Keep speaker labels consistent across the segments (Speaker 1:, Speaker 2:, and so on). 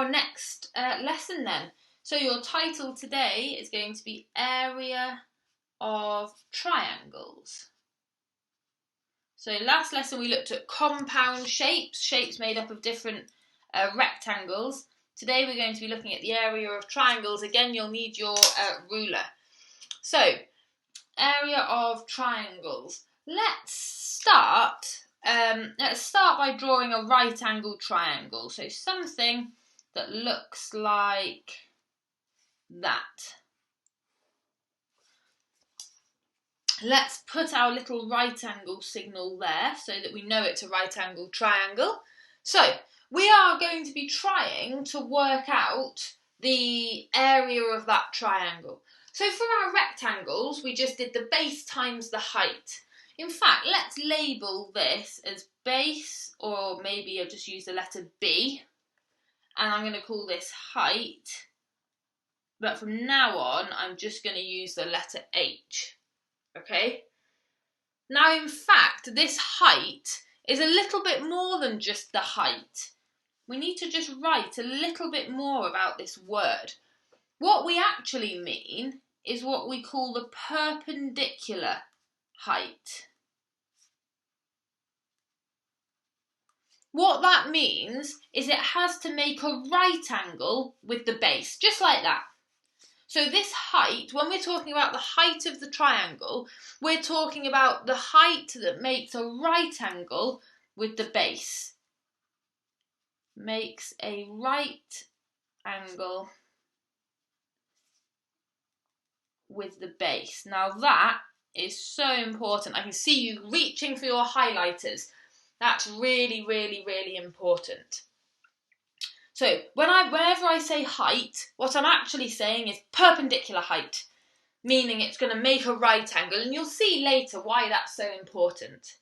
Speaker 1: our next lesson then. So your title today is going to be Area of Triangles. So last lesson we looked at compound shapes made up of different rectangles. Today we're going to be looking at the area of triangles. Again, you'll need your ruler. So, area of triangles. Let's start by drawing a right angle triangle. So something that looks like that. Let's put our little right angle signal there so that we know it's a right angle triangle. So we are going to be trying to work out the area of that triangle. So for our rectangles, we just did the base times the height. In fact, let's label this as base, or maybe I'll just use the letter B, and I'm going to call this height. But from now on, I'm just going to use the letter H. Okay? Now, in fact, this height is a little bit more than just the height. We need to just write a little bit more about this word. What we actually mean is what we call the perpendicular height. What that means is it has to make a right angle with the base, just like that. So this height, when we're talking about the height of the triangle, we're talking about the height that makes a right angle with the base. Makes a right angle with the base. Now that is so important. I can see you reaching for your highlighters. That's really, really, really important. So whenever I say height, what I'm actually saying is perpendicular height, meaning it's going to make a right angle, and you'll see later why that's so important.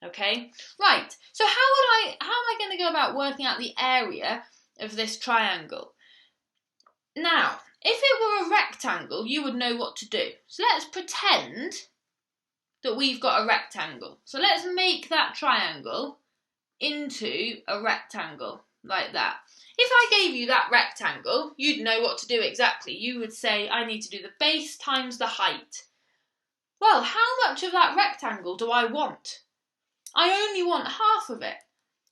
Speaker 1: Okay, right, so how am I going to go about working out the area of this triangle? Now, if it were a rectangle, you would know what to do. So let's pretend that we've got a rectangle. So let's make that triangle into a rectangle, like that. If I gave you that rectangle, you'd know what to do exactly. You would say, I need to do the base times the height. Well, how much of that rectangle do I want? I only want half of it.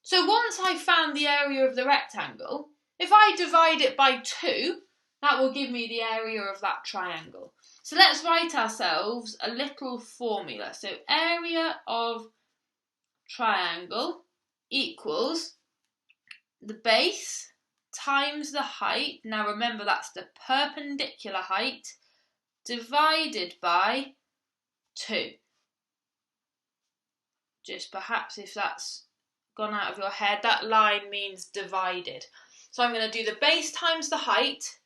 Speaker 1: So once I've found the area of the rectangle, if I divide it by 2, that will give me the area of that triangle. So let's write ourselves a little formula. So area of triangle equals the base times the height. Now remember, that's the perpendicular height divided by 2. Just perhaps if that's gone out of your head, that line means divided. So I'm going to do the base times the height,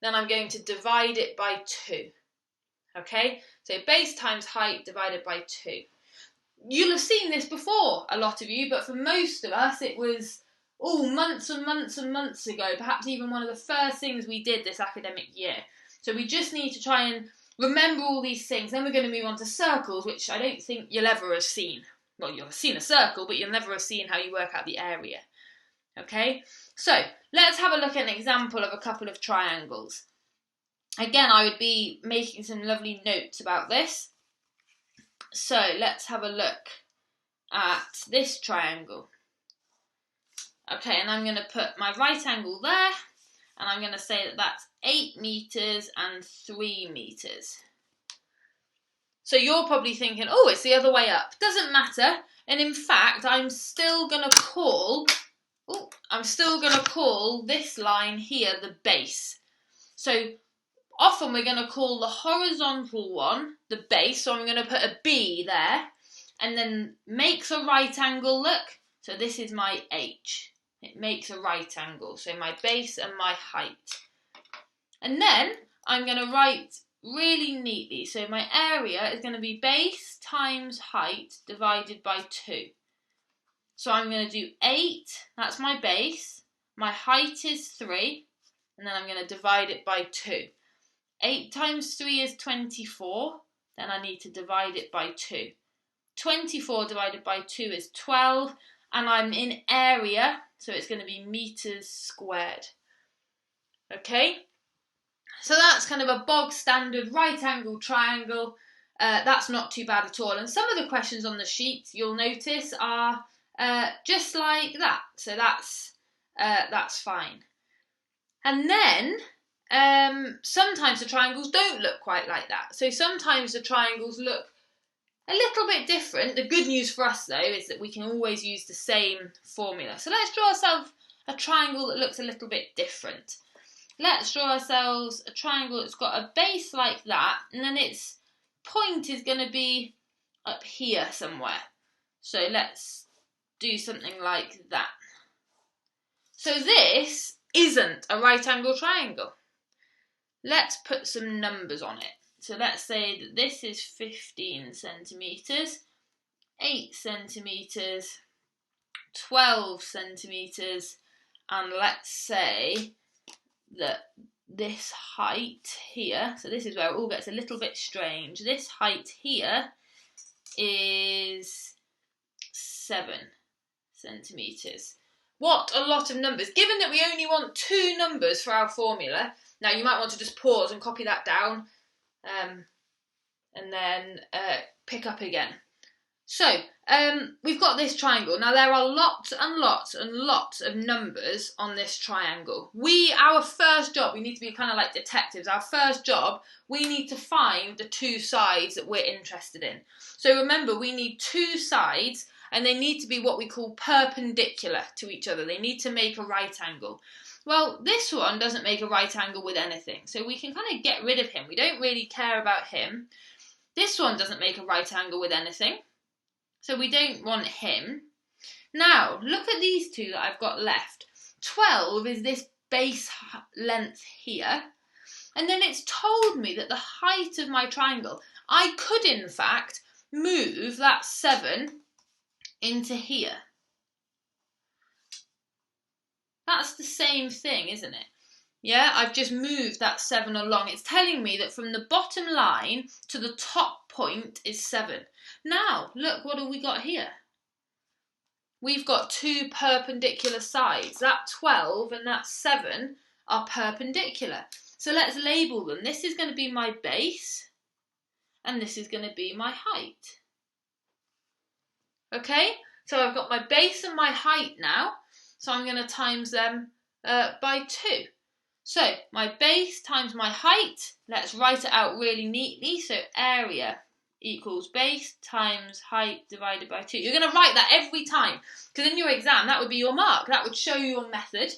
Speaker 1: then I'm going to divide it by 2. Okay, so base times height divided by 2. You'll have seen this before, a lot of you, but for most of us it was months and months and months ago, perhaps even one of the first things we did this academic year. So we just need to try and remember all these things. Then we're going to move on to circles, which I don't think you'll ever have seen. Well, you'll have seen a circle, but you'll never have seen how you work out the area. Okay, so let's have a look at an example of a couple of triangles. Again, I would be making some lovely notes about this. So let's have a look at this triangle. Okay, and I'm going to put my right angle there, and I'm going to say that that's 8 meters and 3 meters. So you're probably thinking, oh, it's the other way up. Doesn't matter. And in fact, I'm still going to call this line here the base. So often we're going to call the horizontal one the base. So I'm going to put a B there, and then makes a right angle, look. So this is my H. It makes a right angle. So my base and my height. And then I'm going to write really neatly. So my area is going to be base times height divided by 2. So I'm going to do 8, that's my base. My height is 3, and then I'm going to divide it by 2. 8 times 3 is 24, then I need to divide it by 2. 24 divided by 2 is 12, and I'm in area, so it's going to be meters squared. Okay, so that's kind of a bog standard right angle triangle. That's not too bad at all. And some of the questions on the sheet, you'll notice, are just like that. So that's fine. And then sometimes the triangles don't look quite like that. So sometimes the triangles look a little bit different. The good news for us, though, is that we can always use the same formula. So let's draw ourselves a triangle that looks a little bit different. Let's draw ourselves a triangle that's got a base like that, and then its point is going to be up here somewhere. So let's do something like that. So this isn't a right angle triangle. Let's put some numbers on it. So let's say that this is 15 centimetres, 8 centimetres, 12 centimetres, and let's say that this height here, so this is where it all gets a little bit strange, this height here is 7 centimetres. What a lot of numbers. Given that we only want 2 numbers for our formula, now you might want to just pause and copy that down and then pick up again. So we've got this triangle. Now there are lots and lots and lots of numbers on this triangle. Our first job, we need to be kind of like detectives. Our first job, we need to find the 2 sides that we're interested in. So remember, we need 2 sides, and they need to be what we call perpendicular to each other. They need to make a right angle. Well, this one doesn't make a right angle with anything, so we can kind of get rid of him. We don't really care about him. This one doesn't make a right angle with anything, so we don't want him. Now, look at these 2 that I've got left. 12 is this base length here, and then it's told me that the height of my triangle, I could in fact move that 7 into here. That's the same thing, isn't it? Yeah, I've just moved that 7 along. It's telling me that from the bottom line to the top point is 7. Now, look, what have we got here? We've got 2 perpendicular sides. That 12 and that 7 are perpendicular. So let's label them. This is going to be my base, and this is going to be my height. Okay, so I've got my base and my height now. So I'm going to times them by 2. So my base times my height, let's write it out really neatly. So area equals base times height divided by 2. You're going to write that every time, because in your exam that would be your mark. That would show you your method.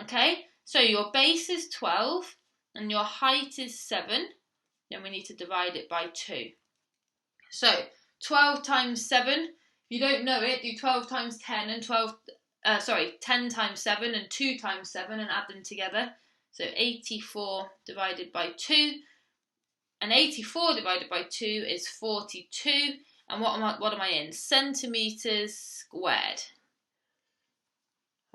Speaker 1: Okay, so your base is 12 and your height is 7. Then we need to divide it by 2. So 12 times 7, if you don't know it, do 12 times 10 and 10 times 7 and 2 times 7 and add them together. So 84 divided by 2. And 84 divided by 2 is 42. And what am I in? Centimetres squared.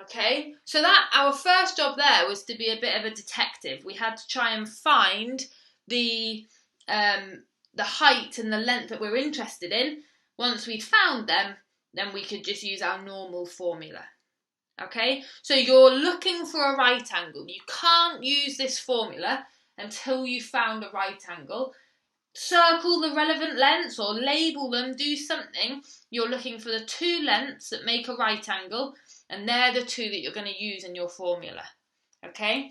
Speaker 1: Okay, so that our first job there was to be a bit of a detective. We had to try and find the height and the length that we're interested in. Once we'd found them, then we could just use our normal formula. Okay, so you're looking for a right angle. You can't use this formula until you found a right angle. Circle the relevant lengths or label them, do something. You're looking for the 2 lengths that make a right angle, and they're the 2 that you're going to use in your formula. Okay,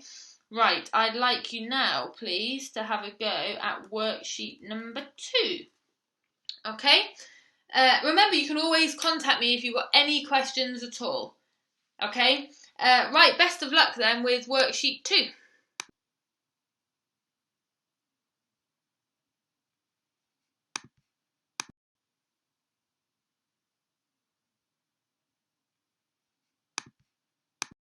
Speaker 1: right, I'd like you now, please, to have a go at worksheet number 2. Okay, remember, you can always contact me if you've got any questions at all. Okay, right, best of luck then with worksheet 2.